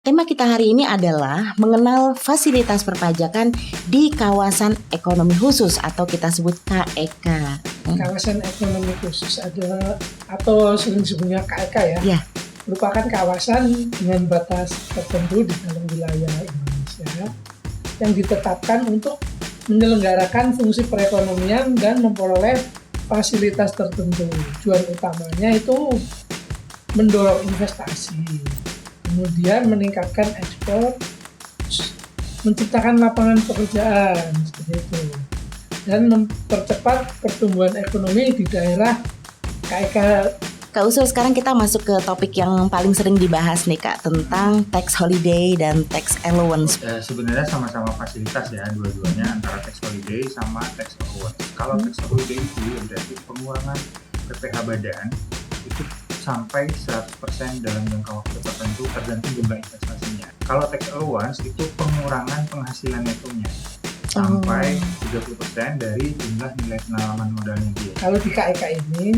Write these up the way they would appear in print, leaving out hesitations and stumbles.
Tema kita hari ini adalah mengenal fasilitas perpajakan di kawasan ekonomi khusus atau kita sebut KEK. Kawasan ekonomi khusus adalah atau sering disebutnya KEK Ya. merupakan kawasan dengan batas tertentu di dalam wilayah Indonesia yang ditetapkan untuk menyelenggarakan fungsi perekonomian dan memperoleh fasilitas tertentu. Tujuan utamanya itu mendorong investasi, kemudian meningkatkan ekspor, menciptakan lapangan pekerjaan seperti itu, dan mempercepat pertumbuhan ekonomi di daerah KEK. Kak Usul, sekarang kita masuk ke topik yang paling sering dibahas nih Kak, tentang tax holiday dan tax allowance. Sebenarnya sama-sama fasilitas ya, dua-duanya antara tax holiday sama tax allowance. Kalau tax holiday itu berarti pengurangan PPh badan itu sampai 100% dalam jangka waktu tertentu tergantung jumlah investasinya. Kalau tax allowance itu pengurangan penghasilan netonya sampai 30% dari jumlah nilai penanaman modalnya dia. Kalau di KEK ini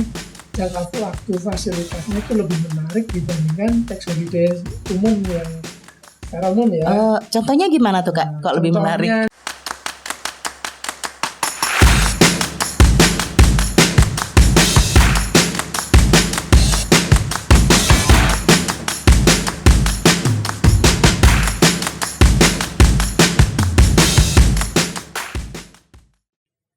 jangka waktu fasilitasnya itu lebih menarik dibandingkan tax holiday umum yang secara umum ya. Contohnya gimana tuh Kak? Kok lebih menarik?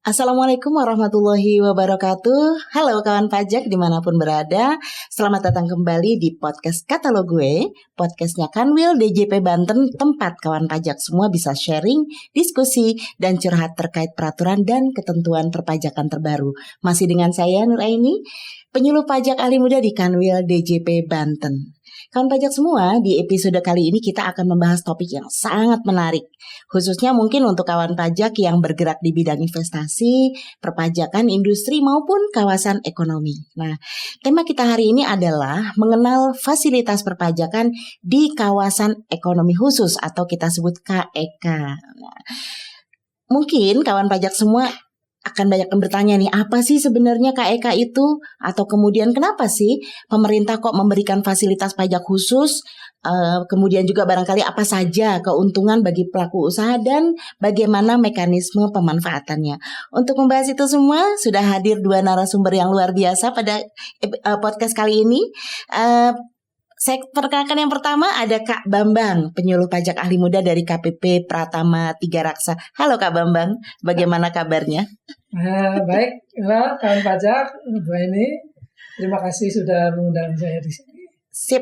Assalamualaikum warahmatullahi wabarakatuh. Halo kawan pajak dimanapun berada. Selamat datang kembali di podcast Katalog Gue, podcastnya Kanwil DJP Banten, tempat kawan pajak semua bisa sharing, diskusi, dan curhat terkait peraturan dan ketentuan perpajakan terbaru. Masih dengan saya Nuraini, penyuluh pajak ahli muda di Kanwil DJP Banten. Kawan pajak semua, di episode kali ini kita akan membahas topik yang sangat menarik, khususnya mungkin untuk kawan pajak yang bergerak di bidang investasi, perpajakan, industri maupun kawasan ekonomi. Nah, tema kita hari ini adalah mengenal fasilitas perpajakan di kawasan ekonomi khusus atau kita sebut KEK. Nah, mungkin kawan pajak semua akan banyak yang bertanya nih, apa sih sebenarnya KEK itu? Atau kemudian kenapa sih pemerintah kok memberikan fasilitas pajak khusus? Kemudian juga barangkali apa saja keuntungan bagi pelaku usaha dan bagaimana mekanisme pemanfaatannya. Untuk membahas itu semua sudah hadir dua narasumber yang luar biasa pada podcast kali ini. Saya perkenalkan yang pertama ada Kak Bambang, penyuluh pajak ahli muda dari KPP Pratama Tiga Raksa. Halo Kak Bambang, bagaimana kabarnya? Baik, kawan pajak, Bu ini terima kasih sudah mengundang saya di sini. Sip.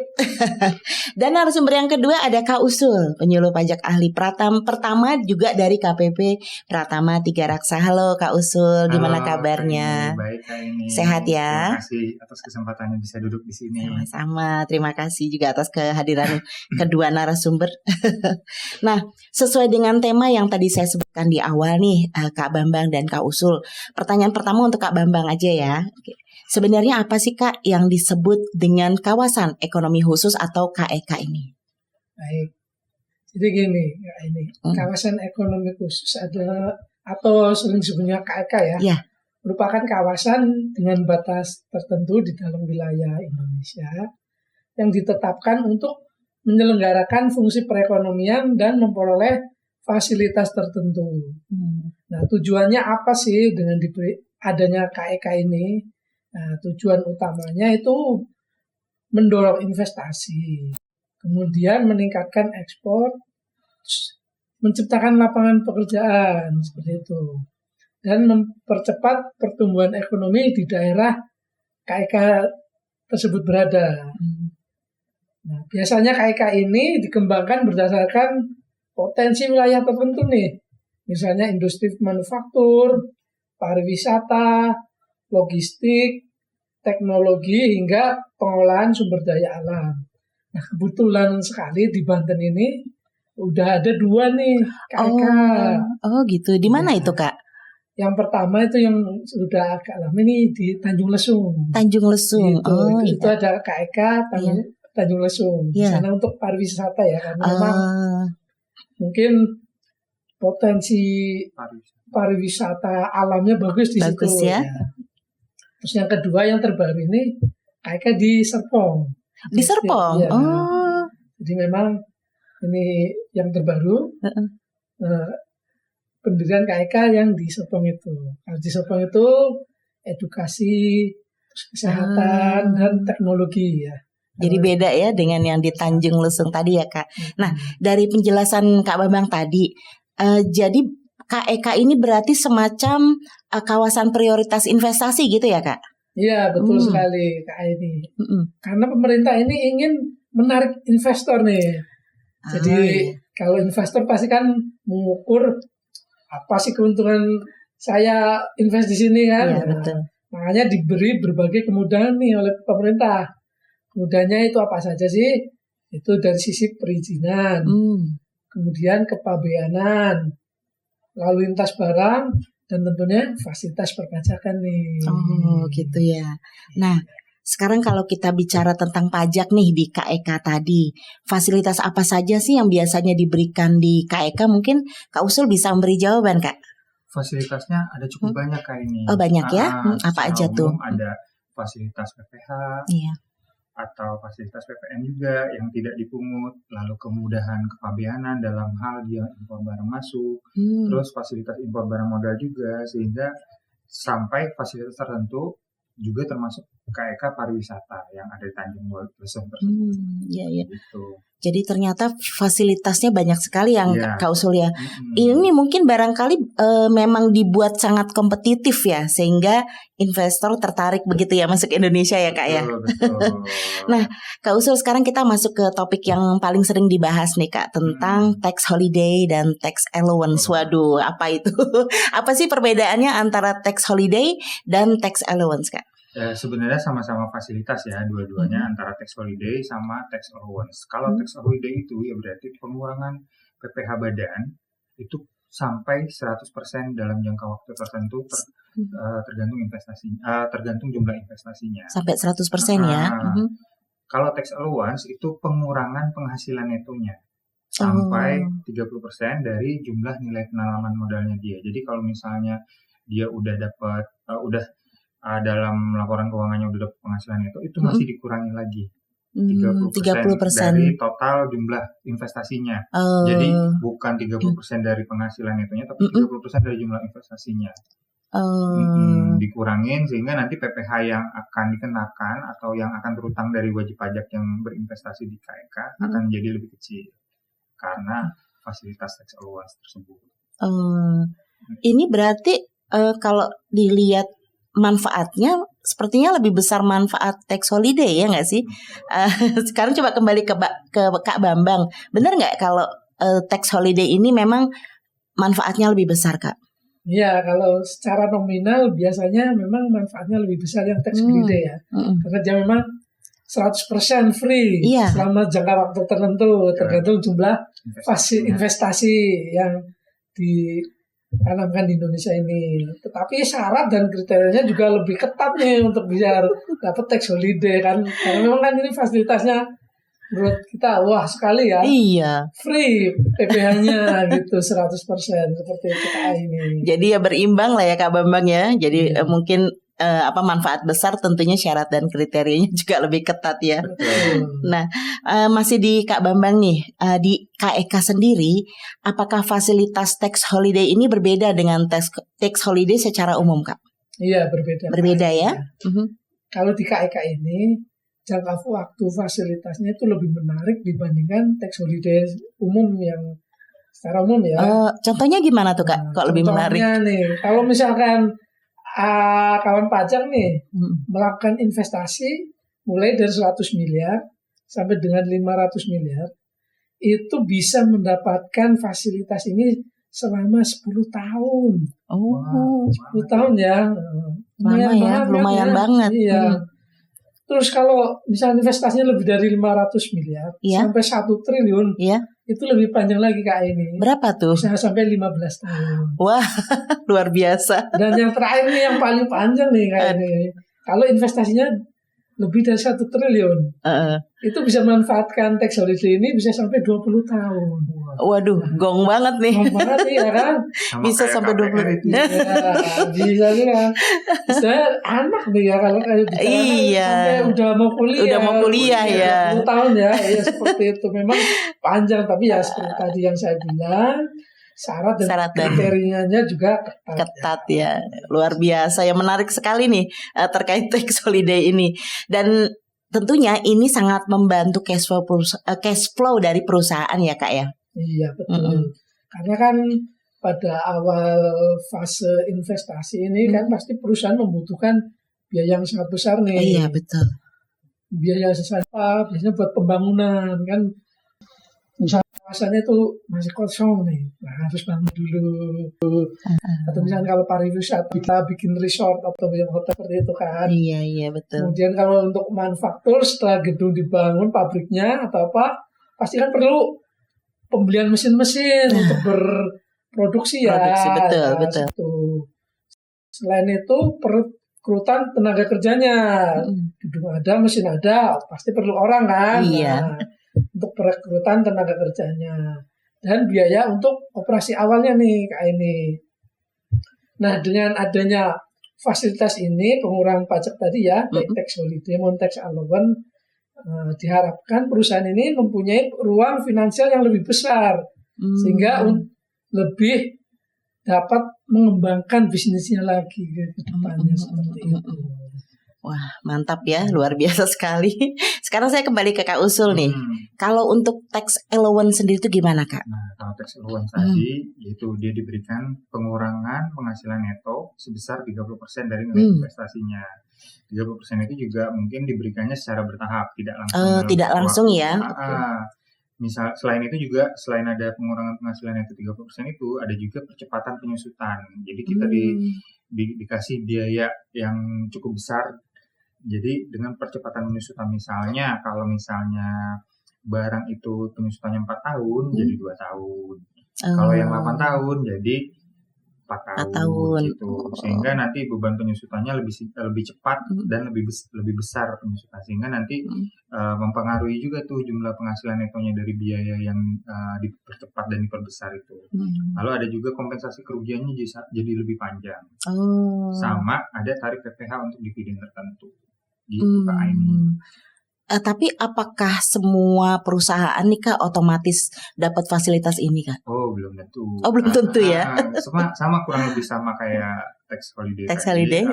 Dan narasumber yang kedua ada Kak Usul, penyuluh pajak ahli pertama juga dari KPP Pratama Tiga Raksa. Halo Kak Usul, gimana kabarnya? Baik Kak ini. Sehat ya? Terima kasih atas kesempatannya bisa duduk di sini. Sama-sama, terima kasih juga atas kehadiran kedua narasumber. Nah, sesuai dengan tema yang tadi saya sebutkan di awal nih, Kak Bambang dan Kak Usul. Pertanyaan pertama untuk Kak Bambang aja ya. Sebenarnya apa sih Kak yang disebut dengan kawasan ekonomi khusus atau KEK ini? Baik, jadi gini, kawasan ekonomi khusus adalah atau sering disebutnya KEK ya, merupakan kawasan dengan batas tertentu di dalam wilayah Indonesia yang ditetapkan untuk menyelenggarakan fungsi perekonomian dan memperoleh fasilitas tertentu. Nah, tujuannya apa sih dengan adanya KEK ini? Nah, tujuan utamanya itu mendorong investasi, kemudian meningkatkan ekspor, menciptakan lapangan pekerjaan seperti itu, dan mempercepat pertumbuhan ekonomi di daerah KEK tersebut berada. Nah, biasanya KEK ini dikembangkan berdasarkan potensi wilayah tertentu nih, misalnya industri manufaktur, pariwisata, logistik, teknologi, hingga pengolahan sumber daya alam. Nah, kebetulan sekali di Banten ini udah ada dua nih KEK. Oh gitu. Di mana itu Kak? Yang pertama itu yang sudah agak lama ini di Tanjung Lesung. Tanjung Lesung. Itu ada KEK Tanjung Lesung. Di sana untuk pariwisata ya, karena memang mungkin potensi pariwisata alamnya bagus di situ. Ya. Terus yang kedua yang terbaru ini KEK di Serpong. Di Serpong. Ya. Jadi memang ini yang terbaru, pendirian KEK yang di Serpong itu. Kalau di Serpong itu edukasi, kesehatan, dan teknologi ya. Jadi beda ya dengan yang di Tanjung Lesung tadi ya Kak. Nah dari penjelasan Kak Bambang tadi, jadi KEK ini berarti semacam kawasan prioritas investasi gitu ya Kak? Iya betul sekali Kak ini. Karena pemerintah ini ingin menarik investor nih. Jadi kalau investor pasti kan mengukur apa sih keuntungan saya invest di sini kan. Iya betul. Makanya diberi berbagai kemudahan nih oleh pemerintah. Kemudahannya itu apa saja sih? Itu dari sisi perizinan, kemudian kepabeanan, lalu lintas barang, dan tentunya fasilitas perpajakan nih. Oh gitu ya. Nah sekarang kalau kita bicara tentang pajak nih di KEK tadi, fasilitas apa saja sih yang biasanya diberikan di KEK? Mungkin Kak Usul bisa memberi jawaban Kak. Fasilitasnya ada cukup banyak Kak ini. Oh banyak ya? Apa aja tuh? Ada fasilitas PPH, atau fasilitas PPN juga yang tidak dipungut, lalu kemudahan kepabeanan dalam hal dia impor barang masuk, terus fasilitas impor barang modal juga, sehingga sampai fasilitas tertentu juga termasuk KEK pariwisata yang ada di Tanjung Lesung tersebut. Gitu. Jadi ternyata fasilitasnya banyak sekali yang Kak Usul ya. Ini mungkin barangkali memang dibuat sangat kompetitif ya, sehingga investor tertarik begitu ya masuk Indonesia ya Kak ya. Betul. Nah Kak Usul sekarang kita masuk ke topik yang paling sering dibahas nih Kak, tentang tax holiday dan tax allowance. Waduh apa itu? Apa sih perbedaannya antara tax holiday dan tax allowance Kak? Sebenarnya sama-sama fasilitas ya dua-duanya, antara tax holiday sama tax allowance. Kalau tax holiday itu ya berarti pengurangan PPh badan itu sampai 100% dalam jangka waktu tertentu tergantung investasi, tergantung jumlah investasinya. Sampai 100% ya. Kalau tax allowance itu pengurangan penghasilan netonya sampai 30% dari jumlah nilai penanaman modalnya dia. Jadi kalau misalnya dia udah dapat dalam laporan keuangannya udah dapat penghasilan itu masih dikurangi lagi 30% dari total jumlah investasinya. Jadi bukan 30% dari penghasilan itunya, tapi 30% dari jumlah investasinya. Dikurangin sehingga nanti PPh yang akan dikenakan atau yang akan terutang dari wajib pajak yang berinvestasi di KEK akan menjadi lebih kecil karena fasilitas tax allowance tersebut. Ini berarti kalau dilihat manfaatnya sepertinya lebih besar manfaat tax holiday ya nggak sih? Sekarang coba kembali ke Kak Bambang, benar nggak kalau tax holiday ini memang manfaatnya lebih besar Kak? Iya, kalau secara nominal biasanya memang manfaatnya lebih besar yang tax holiday ya, karena dia memang 100% free selama jangka waktu tertentu, tergantung jumlah investasi yang ditanamkan di Indonesia ini. Tetapi syarat dan kriterianya juga lebih ketat nih untuk bisa dapat tax holiday kan. Karena memang kan ini fasilitasnya menurut kita wah sekali ya. Iya. Free PPh-nya gitu 100% seperti itu Kak ini. Jadi ya berimbang lah ya Kak Bambang ya. Jadi mungkin manfaat besar tentunya syarat dan kriterianya juga lebih ketat ya. Nah, masih di Kak Bambang nih, di KEK sendiri, apakah fasilitas tax holiday ini berbeda dengan tax holiday secara umum Kak? Iya berbeda. Berbeda ya? Kalau di KEK ini jangka waktu fasilitasnya itu lebih menarik dibandingkan tax holiday umum yang secara umum ya. Contohnya gimana tuh Kak? Kok lebih menarik? Contohnya nih, kalau misalkan kawan pajak nih melakukan investasi mulai dari 100 miliar sampai dengan 500 miliar itu bisa mendapatkan fasilitas ini selama 10 tahun. 10 tahun ya. Lumayan banget. Iya. Terus kalau misalnya investasinya lebih dari 500 miliar sampai 1 triliun, itu lebih panjang lagi Kak ini. Berapa tuh? Bisa sampai 15 tahun. Wah, luar biasa. Dan yang terakhir nih yang paling panjang nih Kak ini. Kalau investasinya lebih dari 1 triliun. Itu bisa manfaatkan tax holiday ini bisa sampai 20 tahun. Waduh, gong banget nih. Gong banget nih ya kan. Bisa sampai 20. Ya, bisa kan. Saya anak nih ya kalau kayak bicara Iya. sampai udah mau kuliah ya. 20 tahun ya. Ya seperti itu. Memang panjang tapi ya seperti tadi yang saya bilang, syarat dan kriterianya juga ketat ya. Luar biasa ya, menarik sekali nih terkait tax holiday ini. Dan tentunya ini sangat membantu cash flow dari perusahaan ya Kak ya. Iya betul. Karena kan pada awal fase investasi ini kan pasti perusahaan membutuhkan biaya yang sangat besar nih. Iya betul. Biaya apa? Biasanya buat pembangunan kan. Misalnya kawasannya itu masih kosong nih, nah harus bangun dulu. Atau misalnya kalau pariwisata kita bikin resort atau bikin hotel seperti itu kan. Iya betul. Kemudian kalau untuk manufaktur setelah gedung dibangun pabriknya atau apa, pasti kan perlu pembelian mesin-mesin untuk berproduksi ya. Betul. Selain itu perekrutan tenaga kerjanya. Gedung ada, mesin ada, pasti perlu orang kan. Iya. Nah, untuk perekrutan tenaga kerjanya dan biaya untuk operasi awalnya nih kayak ini. Nah dengan adanya fasilitas ini pengurangan pajak tadi ya, tax holiday, non-tax allowance, diharapkan perusahaan ini mempunyai ruang finansial yang lebih besar sehingga lebih dapat mengembangkan bisnisnya lagi ke depannya seperti itu. Wah, mantap ya, luar biasa sekali. Sekarang saya kembali ke Kak Usul nih. Kalau untuk tax allowance sendiri itu gimana Kak? Nah, kalau tax allowance tadi, yaitu dia diberikan pengurangan penghasilan neto sebesar 30% dari nilai investasinya. 30% itu juga mungkin diberikannya secara bertahap, tidak langsung. Tidak langsung ya. Misal selain itu juga selain ada pengurangan penghasilan neto 30% itu ada juga percepatan penyusutan. Jadi kita dikasih biaya yang cukup besar. Jadi dengan percepatan penyusutan misalnya kalau misalnya barang itu penyusutannya 4 tahun jadi 2 tahun. Kalau yang 8 tahun jadi 4 tahun gitu. Sehingga nanti beban penyusutannya lebih cepat dan lebih besar penyusutan sehingga nanti mempengaruhi juga tuh jumlah penghasilan netonya dari biaya yang dipercepat dan diperbesar itu. Lalu ada juga kompensasi kerugiannya jadi lebih panjang. Sama ada tarif PPh untuk dividen tertentu. Gitu Kak Aini. Tapi apakah semua perusahaan nih Kak otomatis dapat fasilitas ini Kak? Oh belum tentu. Oh belum tentu ya. Sama kurang lebih sama kayak tax holiday.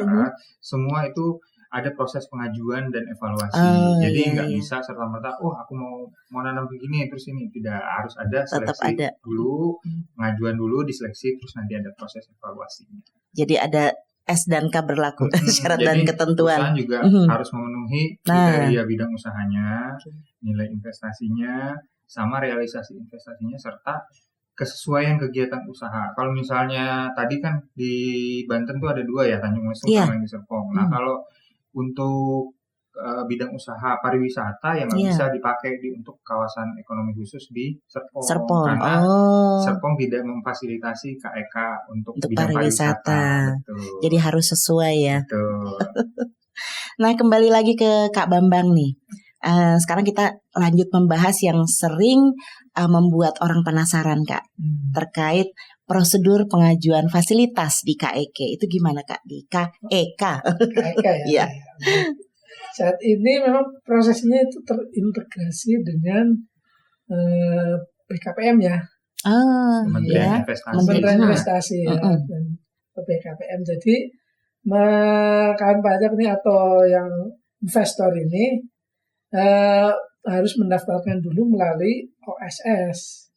Semua itu ada proses pengajuan dan evaluasi. Jadi nggak bisa serta-merta, aku mau nanam begini terus ini, tidak, harus ada seleksi dulu, pengajuan dulu, diseleksi terus nanti ada proses evaluasinya. Jadi ada S dan K berlaku syarat dan ketentuan. Perusahaan juga harus memenuhi kriteria bidang usahanya, nilai investasinya, sama realisasi investasinya serta kesesuaian kegiatan usaha. Kalau misalnya tadi kan di Banten tuh ada 2 ya, Tanjung Lesung sama yang di Serpong. Nah kalau untuk bidang usaha pariwisata yang bisa dipakai untuk kawasan ekonomi khusus di Serpong. Karena Serpong tidak memfasilitasi KEK untuk bidang pariwisata. Jadi harus sesuai ya. Betul. Nah kembali lagi ke Kak Bambang nih. Sekarang kita lanjut membahas yang sering membuat orang penasaran Kak, terkait prosedur pengajuan fasilitas di KEK. Itu gimana Kak di KEK? KEK ya. Saat ini memang prosesnya itu terintegrasi dengan BKPM ya. Kementerian Investasi ya. Dan BKPM. Jadi kawan pajak ini atau yang investor ini harus mendaftarkan dulu melalui OSS.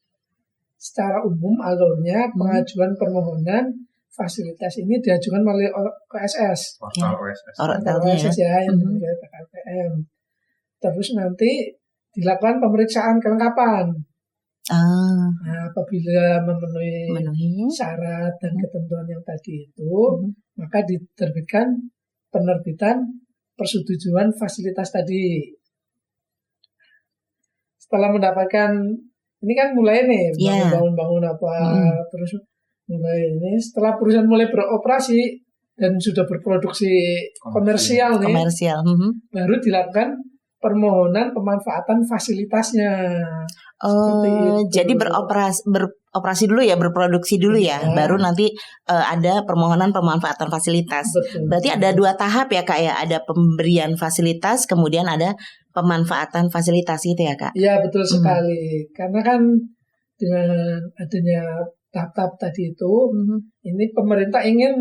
Secara umum alurnya pengajuan permohonan fasilitas ini diajukan melalui OSS. Portal OSS. Portal OSS ya yang dimiliki BKPM. Terus nanti dilakukan pemeriksaan kelengkapan. Nah, apabila memenuhi syarat dan ketentuan yang tadi itu, maka diterbitkan penerbitan persetujuan fasilitas tadi. Setelah mendapatkan, ini kan mulai nih bangun apa, terus mulai ini setelah perusahaan mulai beroperasi, dan sudah berproduksi komersial nih, Komersial. baru dilakukan permohonan pemanfaatan fasilitasnya. Seperti itu. Jadi beroperasi dulu ya, berproduksi dulu ya, Iya. baru nanti ada permohonan pemanfaatan fasilitas. Betul. Berarti ada 2 tahap ya Kak ya, ada pemberian fasilitas, kemudian ada pemanfaatan fasilitas gitu ya Kak? Iya betul sekali. Karena kan dengan adanya tahap-tahap tadi itu, ini pemerintah ingin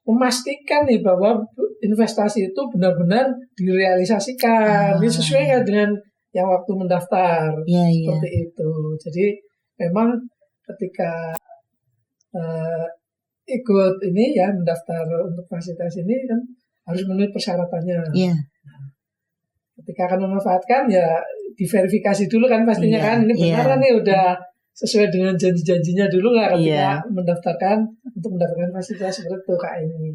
memastikan nih bahwa investasi itu benar-benar direalisasikan. Ini sesuai nggak dengan yang waktu mendaftar. Iya. Seperti itu. Jadi memang ketika ikut ini ya mendaftar untuk fasilitas ini kan harus memenuhi persyaratannya. Iya. Ketika akan memanfaatkan ya diverifikasi dulu kan pastinya Iya, kan ini beneran nih udah sesuai dengan janji-janjinya dulu nggak ketika Iya. mendaftarkan untuk mendapatkan fasilitas seperti itu Kak ini.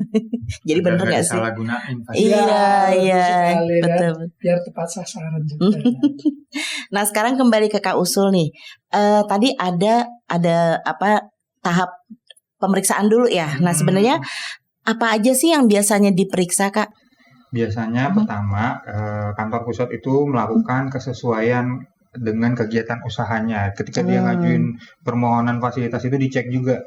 Jadi bener nggak sih? Salah gunain Iya, sekali, kan? betul. Biar tepat sasaran juga. Nah sekarang kembali ke Kak Usul nih. Tadi ada tahap pemeriksaan dulu ya. Nah sebenarnya apa aja sih yang biasanya diperiksa Kak? Biasanya pertama kantor pusat itu melakukan kesesuaian dengan kegiatan usahanya. Ketika dia ngajuin permohonan fasilitas itu dicek juga,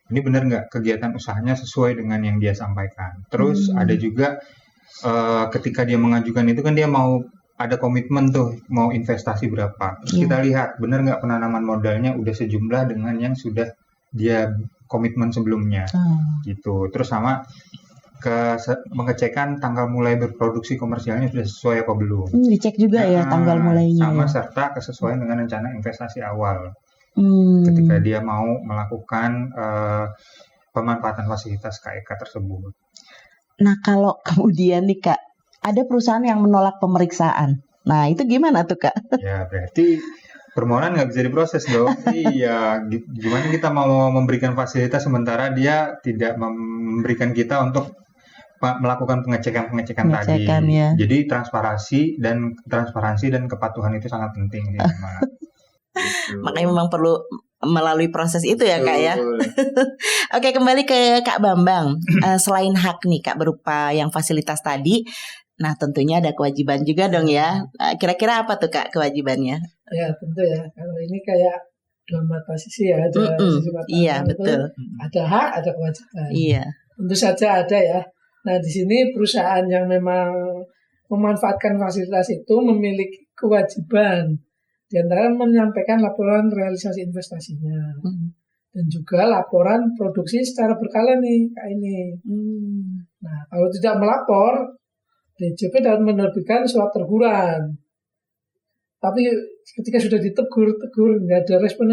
ini benar nggak kegiatan usahanya sesuai dengan yang dia sampaikan. Terus ada juga ketika dia mengajukan itu kan dia mau ada komitmen tuh mau investasi berapa. Terus kita lihat benar nggak penanaman modalnya udah sejumlah dengan yang sudah dia komitmen sebelumnya, gitu. Terus sama mengecekkan tanggal mulai berproduksi komersialnya sudah sesuai apa belum. Dicek juga ya tanggal mulainya. Sama ya. serta kesesuaian dengan rencana investasi awal. Ketika dia mau melakukan pemanfaatan fasilitas KEK tersebut. Nah kalau kemudian nih Kak, ada perusahaan yang menolak pemeriksaan. Nah itu gimana tuh Kak? Ya berarti permohonan nggak bisa diproses dong. Iya, gimana kita mau memberikan fasilitas sementara dia tidak memberikan kita untuk melakukan pengecekan tadi. Ya. Jadi transparansi dan kepatuhan itu sangat penting. Gitu. Makanya memang perlu melalui proses itu ya Kak ya. Oke, kembali ke Kak Bambang. Selain hak nih Kak berupa yang fasilitas tadi, nah tentunya ada kewajiban juga dong ya. Kira-kira apa tuh Kak kewajibannya? Ya tentu ya. Kalau ini kayak dua mata sisi ya. Ada sisi mata iya betul. Ada hak, ada kewajiban. Iya. Tentu saja ada ya. Nah di sini perusahaan yang memang memanfaatkan fasilitas itu memiliki kewajiban di antara menyampaikan laporan realisasi investasinya dan juga laporan produksi secara berkala nih Kak ini. Nah kalau tidak melapor, DJP dapat menerbitkan surat teguran. Tapi ketika sudah ditegur nggak ada respon,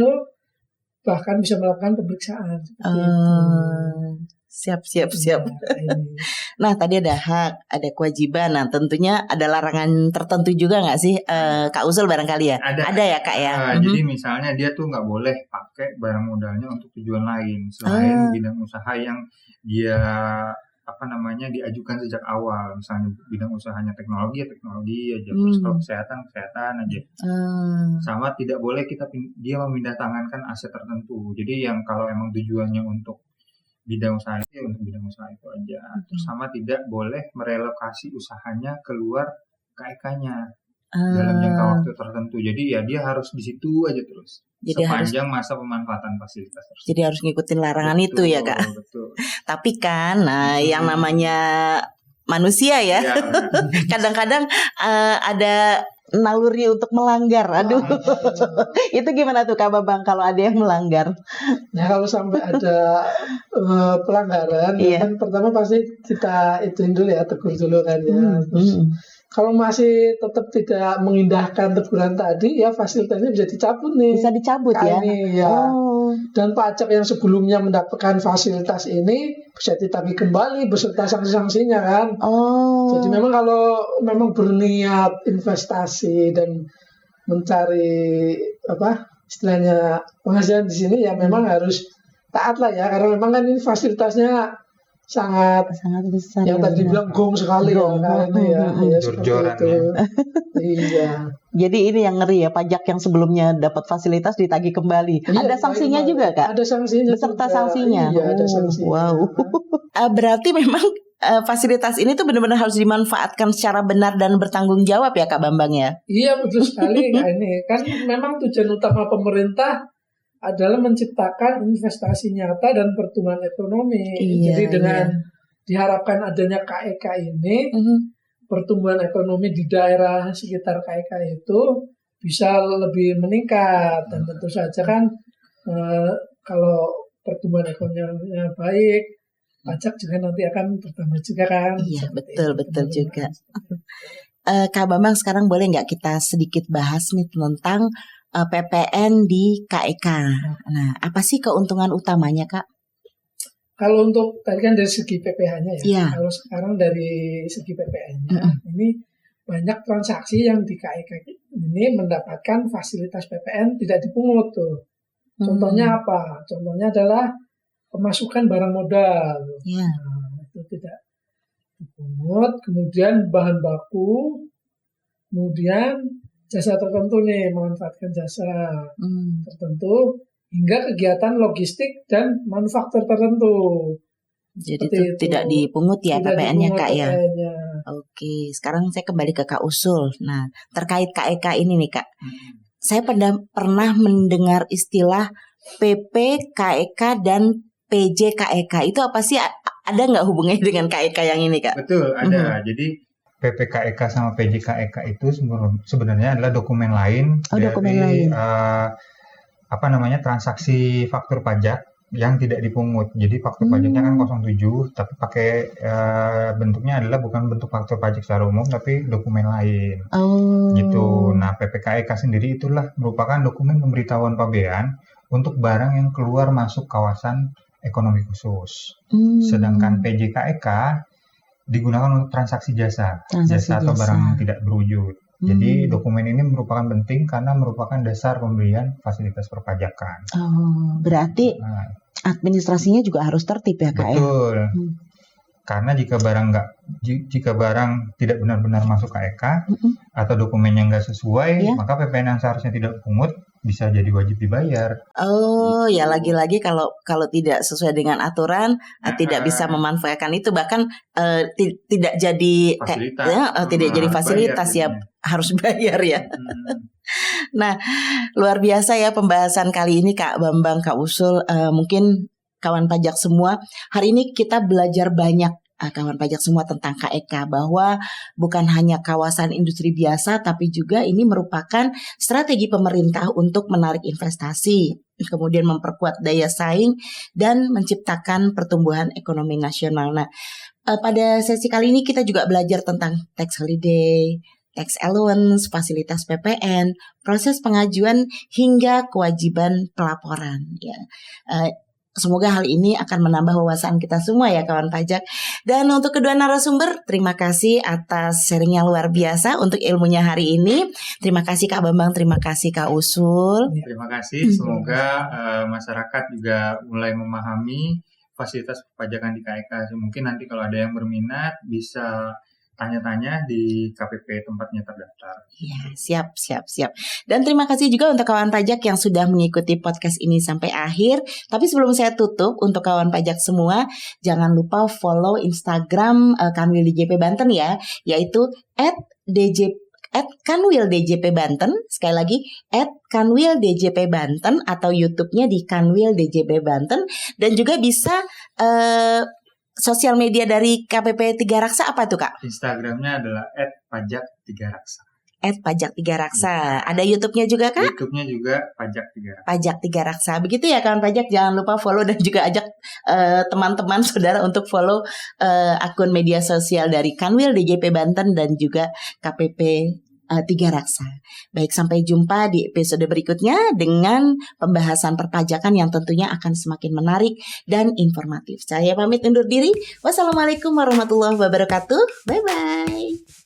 bahkan bisa melakukan pemeriksaan. Siap. Nah tadi ada hak, ada kewajiban. Nah tentunya ada larangan tertentu juga nggak sih Kak Usul barangkali ya? Ada ya Kak ya. Jadi misalnya dia tuh nggak boleh pakai barang modalnya untuk tujuan lain selain bidang usaha yang dia diajukan sejak awal. Misalnya bidang usahanya teknologi aja, terus kalau kesehatan aja. Sama tidak boleh dia memindah tangankan aset tertentu. Jadi yang kalau emang tujuannya untuk bidang usaha itu untuk bidang usaha itu aja. Terus sama tidak boleh merelokasi usahanya keluar KEK-nya dalam jangka waktu tertentu. Jadi ya dia harus di situ aja terus. Jadi sepanjang masa pemanfaatan fasilitas tersebut. Jadi harus ngikutin larangan itu ya Kak. Betul. Tapi kan yang namanya manusia ya. Kadang-kadang ada naluri untuk melanggar. Aduh. Itu gimana tuh Kak Bambang kalau ada yang melanggar? Nah kalau sampai ada pelanggaran kan pertama pasti kita ituin dulu ya, tegur dulu kan ya. Terus kalau masih tetap tidak mengindahkan teguran tadi ya fasilitasnya bisa dicabut nih. Bisa dicabut ya. Ini, ya. Dan pajak yang sebelumnya mendapatkan fasilitas ini bisa ditagih kembali beserta sanksi-sanksinya kan. Jadi memang kalau memang berniat investasi dan mencari istilahnya penghasilan di sini ya memang harus taat lah ya, karena memang kan ini fasilitasnya sangat besar. yang tadi bilang gong sekali Gong. ya, ya seperti Jor-joran itu. Iya. Jadi ini yang ngeri ya, pajak yang sebelumnya dapat fasilitas ditagih kembali. Iya, ada sanksinya juga, Kak? Ada sanksinya. Beserta juga. sanksinya. Iya, ada sanksinya. Wow. Berarti memang fasilitas ini tuh benar-benar harus dimanfaatkan secara benar dan bertanggung jawab ya, Kak Bambang ya? Iya, betul sekali. Kak, ini kan memang tujuan utama pemerintah adalah menciptakan investasi nyata dan pertumbuhan ekonomi. Iya, Jadi dengan diharapkan adanya KEK ini, pertumbuhan ekonomi di daerah sekitar KEK itu bisa lebih meningkat. Dan tentu saja kan kalau pertumbuhan ekonominya baik, pajak juga nanti akan bertambah juga kan. Iya, betul juga. Kak Bambang, sekarang boleh nggak kita sedikit bahas nih tentang PPN di KEK. Nah, apa sih keuntungan utamanya, Kak? Kalau untuk tadi kan dari segi PPh-nya ya. Iya. Kalau sekarang dari segi PPN-nya, ini banyak transaksi yang di KEK ini mendapatkan fasilitas PPN tidak dipungut tuh. Contohnya apa? Contohnya adalah pemasukan barang modal. Iya. Nah, itu tidak dipungut. Kemudian bahan baku, kemudian jasa tertentu nih, memanfaatkan jasa tertentu, hingga kegiatan logistik dan manufaktur tertentu. Jadi itu tidak dipungut ya PPN-nya, Kak ya? PPN-nya. Oke, sekarang saya kembali ke Kak Usul. Nah, terkait KEK ini nih, Kak. Saya pernah mendengar istilah PP KEK dan PJ KEK. Itu apa sih? Ada nggak hubungannya dengan KEK yang ini, Kak? Betul, ada. Jadi PPKEK sama PJKEK itu sebenarnya adalah dokumen lain dari transaksi faktur pajak yang tidak dipungut. Jadi faktur pajaknya kan 07, tapi pakai bentuknya adalah bukan bentuk faktur pajak secara umum, tapi dokumen lain. Gitu. Nah, PPKEK sendiri itulah merupakan dokumen pemberitahuan pabean untuk barang yang keluar masuk kawasan ekonomi khusus. Sedangkan PJKEK digunakan untuk transaksi jasa atau barang yang tidak berwujud. Jadi dokumen ini merupakan penting karena merupakan dasar pemberian fasilitas perpajakan. Berarti administrasinya juga harus tertib ya, Kak? Betul. Karena jika barang tidak benar-benar masuk KEK atau dokumennya nggak sesuai, maka PPN yang seharusnya tidak pungut bisa jadi wajib dibayar. Oh, ya lagi-lagi kalau tidak sesuai dengan aturan, tidak bisa memanfaatkan itu, bahkan tidak jadi fasilitas. Tidak jadi fasilitas ya, harus bayar ya. Nah, luar biasa ya pembahasan kali ini, Kak Bambang, Kak Usul. Mungkin kawan pajak semua, hari ini kita belajar banyak kawan pajak semua tentang KEK, bahwa bukan hanya kawasan industri biasa, tapi juga ini merupakan strategi pemerintah untuk menarik investasi, kemudian memperkuat daya saing dan menciptakan pertumbuhan ekonomi nasional. Nah, pada sesi kali ini kita juga belajar tentang tax holiday, tax allowance, fasilitas PPN, proses pengajuan hingga kewajiban pelaporan. Ya. Semoga hal ini akan menambah wawasan kita semua ya kawan pajak. Dan untuk kedua narasumber, terima kasih atas sharingnya luar biasa untuk ilmunya hari ini. Terima kasih Kak Bambang, terima kasih Kak Usul. Terima kasih, semoga masyarakat juga mulai memahami fasilitas perpajakan di KEK. Mungkin nanti kalau ada yang berminat bisa tanya-tanya di KPP tempatnya terdaftar. Ya, siap. Dan terima kasih juga untuk kawan pajak yang sudah mengikuti podcast ini sampai akhir. Tapi sebelum saya tutup, untuk kawan pajak semua, jangan lupa follow Instagram Kanwil DJP Banten ya, yaitu @kanwildjp Banten. Sekali lagi @kanwildjp Banten, atau YouTube-nya di Kanwil DJP Banten. Dan juga bisa sosial media dari KPP 3 Raksa apa tuh Kak? Instagramnya adalah @pajak3raksa. @pajak3raksa. Ada YouTube-nya juga Kak? YouTube-nya juga Pajak3Raksa. Pajak3Raksa. Begitu ya kawan pajak, jangan lupa follow dan juga ajak teman-teman saudara untuk follow akun media sosial dari Kanwil DJP Banten dan juga KPP 3 Raksa. Baik, sampai jumpa di episode berikutnya dengan pembahasan perpajakan yang tentunya akan semakin menarik dan informatif. Saya pamit undur diri. Wassalamualaikum warahmatullahi wabarakatuh. Bye-bye.